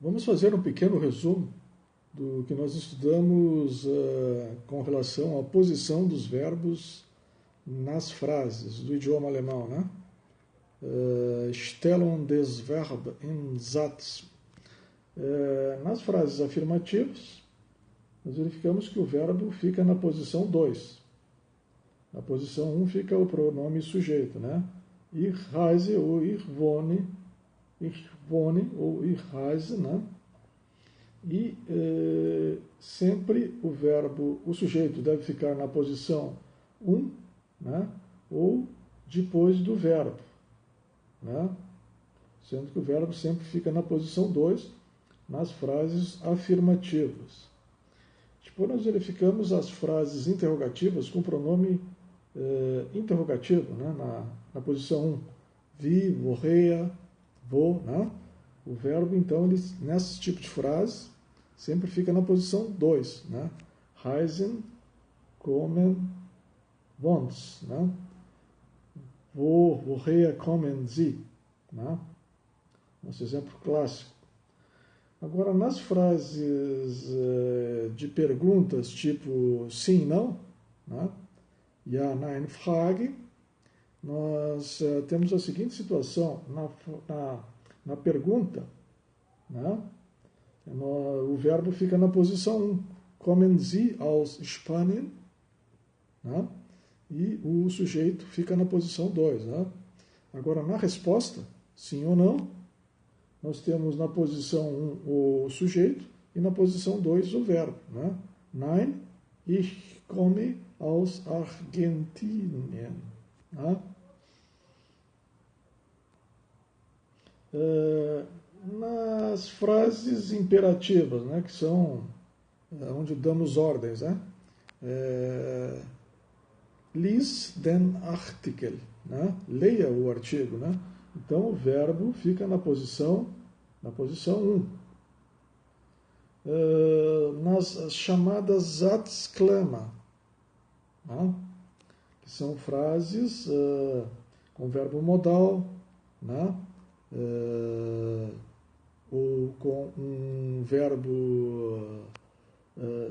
Vamos fazer um pequeno resumo do que nós estudamos com relação à posição dos verbos nas frases do idioma alemão, né? Stellung des Verbs in Satz. Nas frases afirmativas, nós verificamos que o verbo fica na posição 2. Na posição 1 fica o pronome sujeito, né? Ich reise ou ich wohne ou ich reise, né? E sempre o verbo, o sujeito deve ficar na posição 1, né? Ou depois do verbo, né? Sendo que o verbo sempre fica na posição 2 nas frases afirmativas. Depois nós verificamos as frases interrogativas com pronome interrogativo, né? Na posição 1, wie, woher, wo, né? O verbo, então, nesse tipo de frase, sempre fica na posição 2, né? Reisen, kommen, wohnt, né? Woher kommen Sie, né? Nosso exemplo clássico. Agora, nas frases de perguntas tipo sim, não, né? Ja, nein, Frage, nós temos a seguinte situação. Na pergunta, né? O verbo fica na posição 1. Kommen Sie aus Spanien? Né? E o sujeito fica na posição 2. Né? Agora, na resposta, sim ou não, nós temos na posição 1 o sujeito e na posição 2 o verbo. Né? Nein, ich komme aus Argentinien. Né? Nas frases imperativas, né, que são onde damos ordens, né? Lies den Artikel, né? Leia o artigo, né? Então o verbo fica na posição 1. Nas chamadas Satzklammer, né? Que são frases com verbo modal, né? Ou com um verbo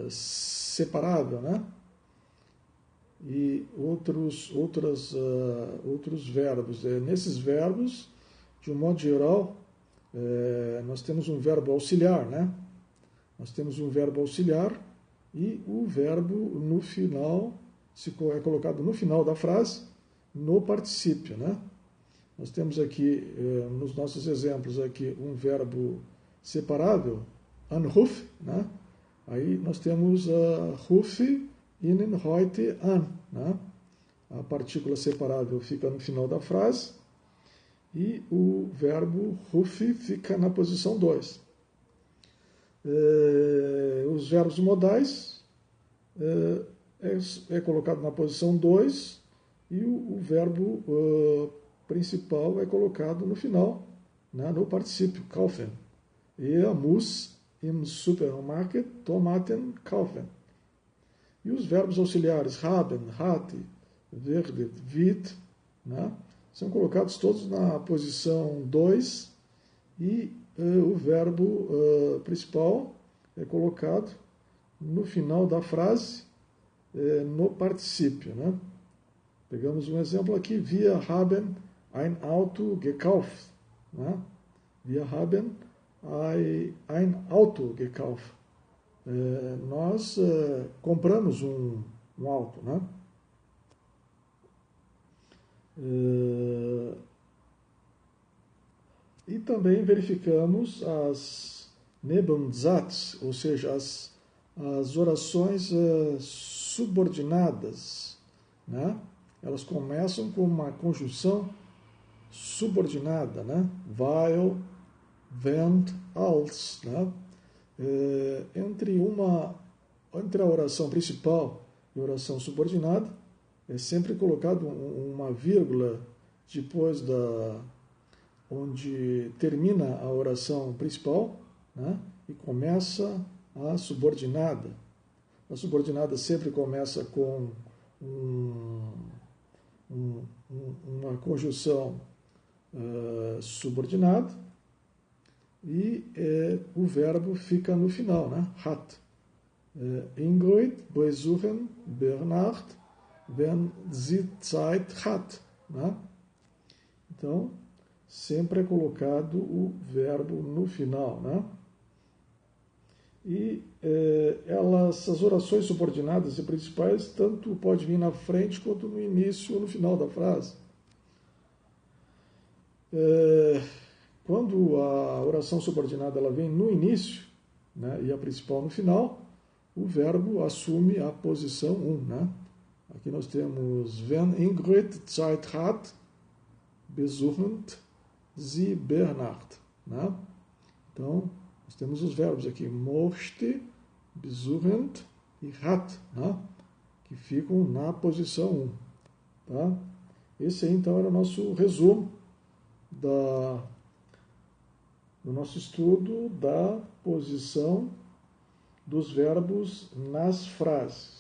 separável, né? E outros verbos. Nesses verbos, de um modo geral, nós temos um verbo auxiliar, né? Nós temos um verbo auxiliar e o verbo no final é colocado no final da frase, no particípio, né? Nós temos aqui, nos nossos exemplos, aqui um verbo separável, anruf, né? Aí nós temos rufe Ihnen heute an, né? A partícula separável fica no final da frase e o verbo rufe fica na posição 2. Os verbos modais é colocado na posição 2 e o verbo principal é colocado no final, né, no particípio, kaufen. Muss im Supermarkt Tomaten kaufen. E os verbos auxiliares haben, hat, werdet, wird, né, são colocados todos na posição 2 e o verbo principal é colocado no final da frase, no particípio, né? Pegamos um exemplo aqui, wir haben ein Auto gekauft. Né? Wir haben ein Auto gekauft. Nós compramos um auto. Né? E também verificamos as Nebensatz, ou seja, as orações subordinadas. Né? Elas começam com uma conjunção subordinada, né? Weil, wenn, als, né? Entre a oração principal e a oração subordinada, é sempre colocado uma vírgula depois onde termina a oração principal, né? E começa a subordinada. A subordinada sempre começa com uma conjunção subordinada e o verbo fica no final, né? Hat. Ingrid besuchen Bernhard, wenn sie Zeit hat. Né? Então, sempre é colocado o verbo no final. Né? E as orações subordinadas e principais, tanto pode vir na frente quanto no início ou no final da frase. Quando a oração subordinada ela vem no início, né, e a principal no final, o verbo assume a posição 1. Né? Aqui nós temos wenn Ingrid Zeit hat, besuchen sie Bernhard. Né? Então, nós temos os verbos aqui, möchte, besuchen e hat, né? Que ficam na posição 1. Tá? Esse aí, então, era o nosso resumo do nosso estudo da posição dos verbos nas frases.